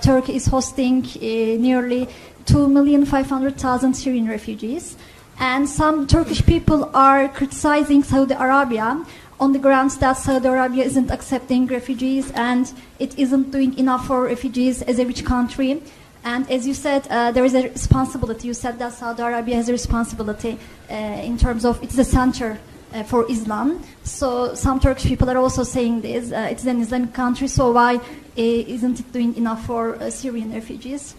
Turkey is hosting nearly 2,500,000 Syrian refugees. And some Turkish people are criticizing Saudi Arabia on the grounds that Saudi Arabia isn't accepting refugees and it isn't doing enough for refugees as a rich country. And as you said, there is a responsibility. You said that Saudi Arabia has a responsibility in terms of it's the center for Islam. So some Turkish people are also saying this. It's an Islamic country, so why isn't it doing enough for Syrian refugees?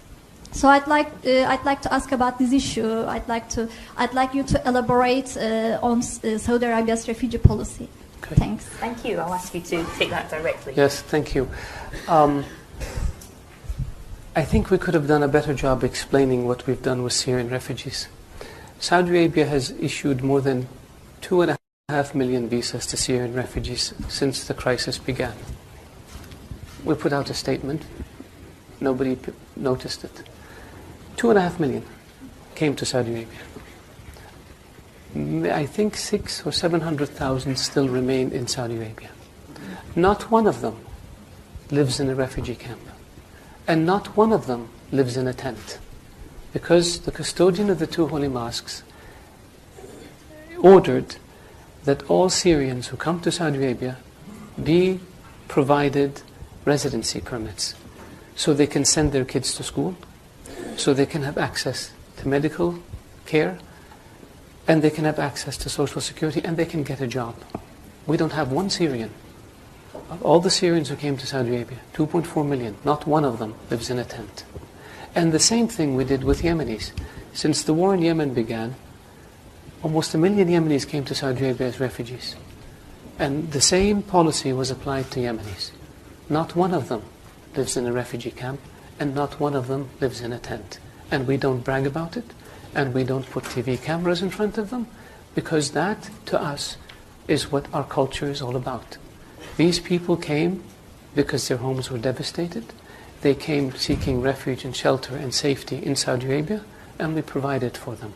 So I'd like to ask about this issue. I'd like you to elaborate on Saudi Arabia's refugee policy. Okay. Thanks. Thank you. I'll ask you to take that directly. Yes, thank you. I think we could have done a better job explaining what we've done with Syrian refugees. Saudi Arabia has issued more than 2.5 million visas to Syrian refugees since the crisis began. We put out a statement. Nobody noticed it. 2.5 million came to Saudi Arabia. I think 600,000 or 700,000 still remain in Saudi Arabia. Not one of them lives in a refugee camp. And not one of them lives in a tent. Because the custodian of the two holy mosques ordered that all Syrians who come to Saudi Arabia be provided residency permits so they can send their kids to school, so they can have access to medical care, and they can have access to social security, and they can get a job. We don't have one Syrian. Of all the Syrians who came to Saudi Arabia, 2.4 million, not one of them lives in a tent. And the same thing we did with Yemenis. Since the war in Yemen began, almost 1 million Yemenis came to Saudi Arabia as refugees. And the same policy was applied to Yemenis. Not one of them lives in a refugee camp, and not one of them lives in a tent. And we don't brag about it, and we don't put TV cameras in front of them, because that, to us, is what our culture is all about. These people came because their homes were devastated. They came seeking refuge and shelter and safety in Saudi Arabia, and we provided for them.